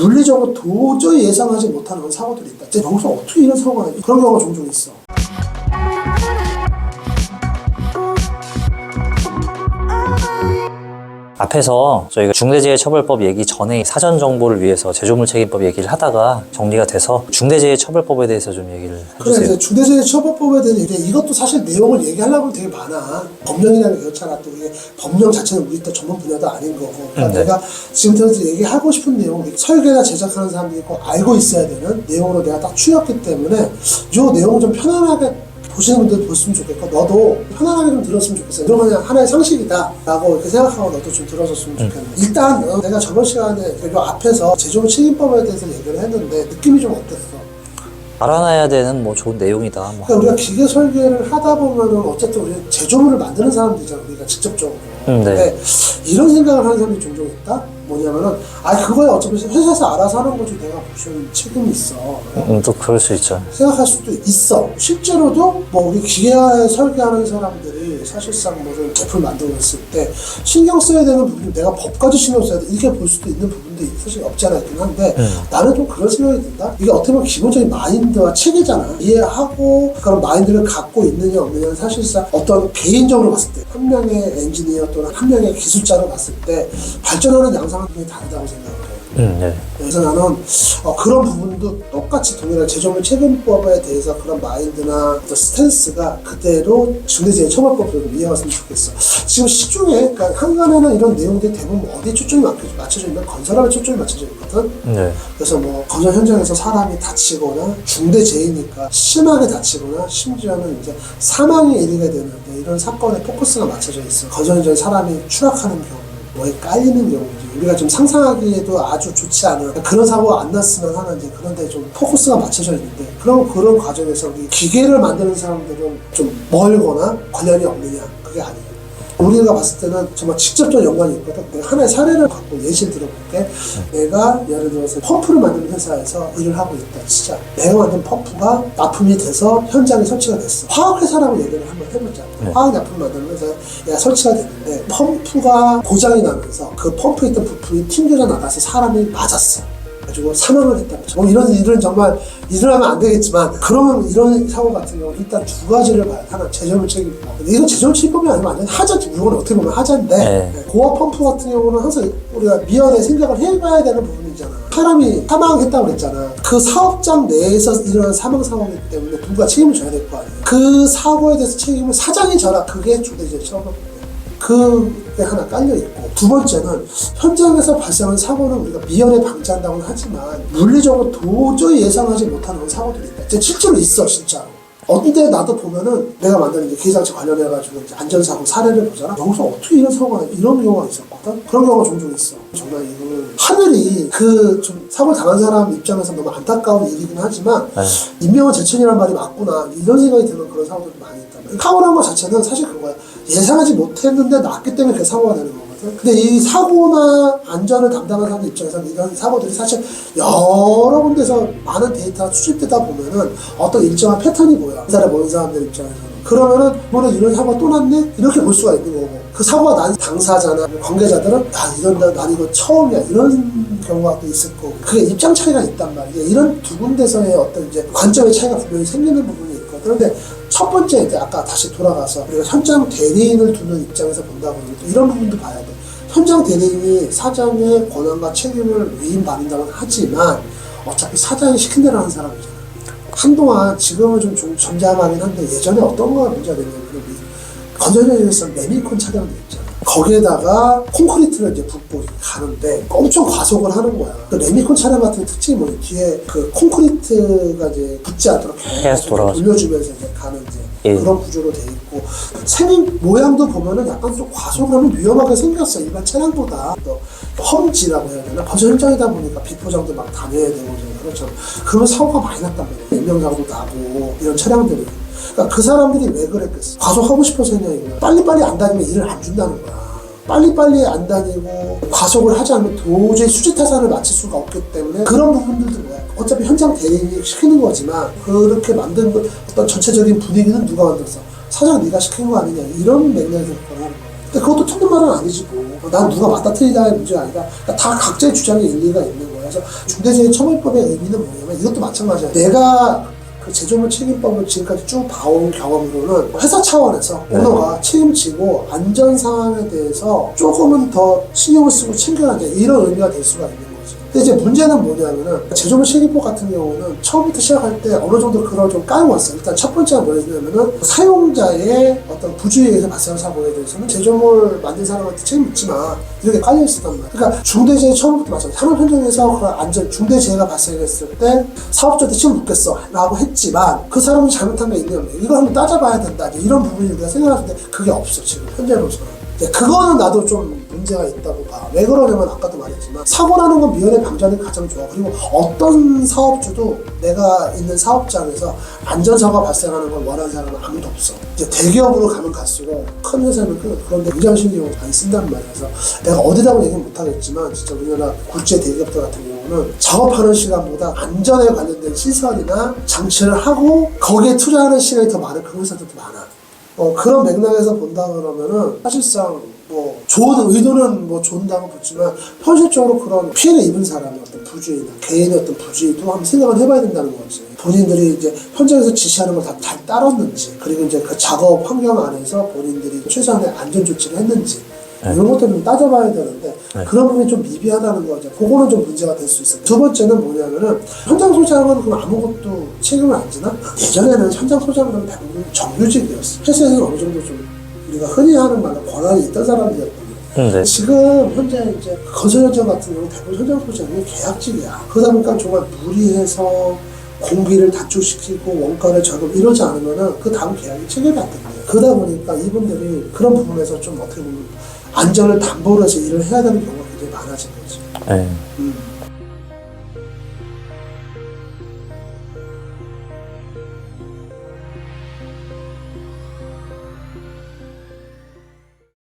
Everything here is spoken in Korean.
물리적으로 도저히 예상하지 못하는 사고들이 있다. 진짜 여기서 어떻게 이런 사고가 나지? 그런 경우가 종종 있어. 앞에서 저희가 중대재해처벌법 얘기 전에 사전 정보를 위해서 제조물 책임법 얘기를 하다가 정리가 돼서 중대재해처벌법에 대해서 좀 얘기를 해주세요. 그래, 이제 중대재해처벌법에 대해서 이제 이것도 사실 내용을 얘기하려면 되게 많아. 법령이라는 게 그렇잖아. 또 이게 법령 자체는 우리 또 전문 분야도 아닌 거고. 그러니까 내가 지금부터 얘기하고 싶은 내용, 설계나 제작하는 사람들이 꼭 알고 있어야 되는 내용으로 내가 딱 추렸기 때문에 이 내용을 좀 편안하게 보시는 분들 보시면 좋겠고, 너도 편안하게 좀 들었으면 좋겠어요. 이건 그냥 하나의 상식이다 라고 이렇게 생각하고 너도 좀 들어줬으면 좋겠네. 일단 내가 저번 시간에 요 앞에서 제조물 책임법에 대해서 얘기를 했는데 느낌이 좀 어땠어? 알아놔야 되는 뭐 좋은 내용이다. 뭐. 그러니까 우리가 기계 설계를 하다 보면은 어쨌든 우리 제조물을 만드는 사람들이잖아, 우리가 직접적으로. 네. 근데 이런 생각을 하는 사람이 종종 있다? 뭐냐면은, 그거야 어차피 회사에서 알아서 하는 거지, 내가 무슨 책임이 있어. 또 그럴 수 있죠. 생각할 수도 있어. 실제로도 뭐 우리 기계 설계하는 사람들이 사실상 무슨 제품을 만들고 있을 때 신경 써야 되는 부분이 내가 법까지 신경 써야 돼. 이렇게 볼 수도 있는 부분도 사실 없지 않아 있긴 한데 나는 좀 그런 생각이 든다. 이게 어떻게 보면 기본적인 마인드와 체계잖아. 이해하고 그런 마인드를 갖고 있느냐 없느냐는 사실상 어떤 개인적으로 봤을 때 한 명의 엔지니어 또는 한 명의 기술자로 봤을 때 발전하는 양상은 굉장히 다르다고 생각을 해. 네. 그래서 나는 그런 부분도 똑같이 동일한 제조물 책임법에 대해서 그런 마인드나 어떤 스탠스가 그대로 중대재해처벌법으로 이해갔으면 좋겠어. 지금 시중에, 그러니까 한간에는 이런 내용들이 대부분 어디에 초점이 맞춰져 있는 건설업에 초점이 맞춰져 있거든. 네. 그래서 뭐 건설 현장에서 사람이 다치거나 중대재해니까 심하게 다치거나 심지어는 이제 사망에 이르게 되는 이런 사건에 포커스가 맞춰져 있어. 건설 현장에 사람이 추락하는 경우, 뭐에 깔리는 경우지. 우리가 좀 상상하기에도 아주 좋지 않은 그런 사고가 안 났으면 하는 이제 그런 데 좀 포커스가 맞춰져 있는데, 그런 과정에서 우리 기계를 만드는 사람들은 좀 멀거나 관련이 없느냐? 그게 아니에요. 우리가 봤을 때는 정말 직접적 연관이 있거든. 내가 하나의 사례를 갖고 예시를 들어볼게. 내가 예를 들어서 펌프를 만드는 회사에서 일을 하고 있다 치자. 내가 만든 펌프가 납품이 돼서 현장에 설치가 됐어. 화학회사라고 얘기를 한번 해보자. 화학 납품 만드는 회사에 설치가 됐는데 펌프가 고장이 나면서 그 펌프에 있던 부품이 튕겨져 나가서 사람이 맞았어. 가지고 사망을 했다고. 뭐 이런 일은 정말 일어나면 안 되겠지만, 그러면 이런 사고 같은 경우 일단 두 가지를 봐요. 하나, 제조물 책임법. 이건 제조물 책임법이 아니면 완전 하자지. 물건은 어떻게 보면 하자인데, 고압 펌프 같은 경우는 항상 우리가 미연에 생각을 해봐야 되는 부분이잖아. 사람이 사망했다고 그랬잖아. 그 사업장 내에서 일어난 사망 사고이기 때문에 누가 책임을 져야 될 거 아니야. 그 사고에 대해서 책임을 사장이 져라. 그게 중대재해처벌법이야. 그게 하나 깔려있고, 두 번째는 현장에서 발생한 사고는 우리가 미연에 방지한다고는 하지만 물리적으로 도저히 예상하지 못하는 사고들이 있다. 실제로 있어, 진짜로. 어딘데 나도 보면은 내가 만드는 이제 기계장치 관련해가지고 이제 안전사고 사례를 보잖아. 여기서 어떻게 이런 사고가, 이런 경우가 있었거든? 그런 경우가 종종 있어. 정말 이거는 하늘이 좀 사고를 당한 사람 입장에서 너무 안타까운 일이긴 하지만 인명은 제천이란 말이 맞구나. 이런 생각이 드는 그런 사고들이 많이 있다. 사고란 것 자체는 사실 그거야. 예상하지 못했는데 났기 때문에 그 사고가 되는 거거든. 근데 이 사고나 안전을 담당하는 사람들 입장에서는 이런 사고들이 사실 여러 군데서 많은 데이터가 수집되다 보면은 어떤 일정한 패턴이 보여. 회사를 보는 사람들 입장에서는. 그러면은 뭐는 이런 사고가 또 났네? 이렇게 볼 수가 있는 거고. 그 사고가 난 당사자나 관계자들은 난 이거 처음이야. 이런 경우가 또 있을 거고. 그게 입장 차이가 있단 말이야. 이런 두 군데서의 어떤 이제 관점의 차이가 분명히 생기는 부분이 있거든. 그런데 첫 번째 이제 아까 다시 돌아가서 우리가 현장 대리인을 두는 입장에서 본다고 하면 이런 부분도 봐야 돼. 현장 대리인이 사장의 권한과 책임을 위임받는다고 하지만 어차피 사장이 시킨 대로 하는 사람이잖아. 한동안 지금은 좀 잠잠하긴 한데 예전에 어떤 거가 문제가 됐냐면 건설현장에서 레미콘 차량들 있잖아. 거기에다가 콘크리트를 이제 붓고 가는데 엄청 과속을 하는 거야. 그 레미콘 차량 같은 특징이 뭐냐, 뒤에 그 콘크리트가 이제 붙지 않도록 계속 돌려주면서 이제 가는 이제 그런 구조로 돼 있고, 생긴 모양도 보면은 약간 좀 과속을 하면 위험하게 생겼어. 일반 차량보다. 또 험지라고 해야 되나? 건설 현장이다 보니까 비포장도 막 다녀야 되고 그렇죠. 그러면 사고가 많이 났단 말이야. 인명사고도 나고 이런 차량들이. 그러니까 그 사람들이 왜 그랬겠어? 과속하고 싶어서 했냐 이거야. 빨리빨리 안 다니면 일을 안 준다는 거야. 빨리빨리 안 다니고 과속을 하지 않으면 도저히 수지타산을 마칠 수가 없기 때문에 그런 부분들도 뭐야. 어차피 현장 대리인이 시키는 거지만 그렇게 만든 어떤 전체적인 분위기는 누가 만들었어? 사장 네가 시킨 거 아니냐, 이런 맥락에서 그걸 하는 거야. 근데 그것도 틀린 말은 아니지 뭐. 난 누가 맞다 틀리다의 문제가 아니라 다 각자의 주장에 일리가 있는 거야. 그래서 중대재해처벌법의 의미는 뭐냐면 이것도 마찬가지야. 내가 그 제조물 책임법을 지금까지 쭉 봐온 경험으로는 회사 차원에서 오너가 책임지고 안전 상황에 대해서 조금은 더 신경을 쓰고 챙겨야 돼, 이런 의미가 될 수가 있는 거지. 근데 이제 문제는 뭐냐면은 제조물 책임법 같은 경우는 처음부터 시작할 때 어느 정도 그걸 좀 깔아왔어요. 일단 첫 번째가 뭐냐면은 사용자의 어떤 부주의에 의해서 발생한 사고에 대해서는 제조물 만든 사람한테 책임 묻지 마, 이렇게 깔려 있었단 말이야. 그러니까 중대재해 처음부터 마찬가지. 산업 현장에서 그런 안전 중대재해가 발생했을 때 사업자한테 책임 묻겠어라고 했지만 그 사람은 잘못한 게 있냐, 이걸 한번 따져봐야 된다, 이런 부분이 우리가 생각하는데 그게 없어 지금 현재로서는. 그거는 나도 좀 문제가 있다고 봐. 왜 그러냐면 아까도 말했지만 사고 나는 건 미연에 방지하는 게 가장 좋아. 그리고 어떤 사업주도 내가 있는 사업장에서 안전사고가 발생하는 걸 원하는 사람은 아무도 없어. 이제 대기업으로 가면 갈수록 큰 회사는 그런데 굉장히 신경을 많이 쓴단 말이야. 그래서 내가 어디라고 얘기는 못하겠지만 진짜 우리나라 국제 대기업들 같은 경우는 작업하는 시간보다 안전에 관련된 시설이나 장치를 하고 거기에 투자하는 시간이 더 많은 그런 회사들도 많아. 그런 맥락에서 본다 그러면은 사실상 뭐 좋은 의도는 뭐 좋은다고 보지만 현실적으로 그런 피해를 입은 사람의 어떤 부주의나 개인의 어떤 부주의도 한번 생각을 해봐야 된다는 거지. 본인들이 이제 현장에서 지시하는 걸 다 잘 따랐는지, 그리고 이제 그 작업 환경 안에서 본인들이 최소한의 안전 조치를 했는지, 이런 것들을 좀 따져봐야 되는데 그런 부분이 좀 미비하다는 거죠. 그거는 좀 문제가 될 수 있어요. 두 번째는 뭐냐면은 현장 소장은 그럼 아무것도 책임을 안 지나? 예전에는 현장 소장은 대부분 정규직이었어. 회사에서는 어느 정도 좀 우리가 흔히 하는 말로 권한이 있던 사람들이었거든요. 지금 현재 이제 건설 현장 같은 경우 대부분 현장 소장이 계약직이야. 그러다 보니까 정말 무리해서 공비를 단축시키고 원가를 저금 이러지 않으면은 그 다음 계약이 체결이 안 됩니다. 그러다 보니까 이분들이 그런 부분에서 좀 어떻게 보면 안전을 담보로 해서 일을 해야 되는 경우가 굉장히 많아진 거죠.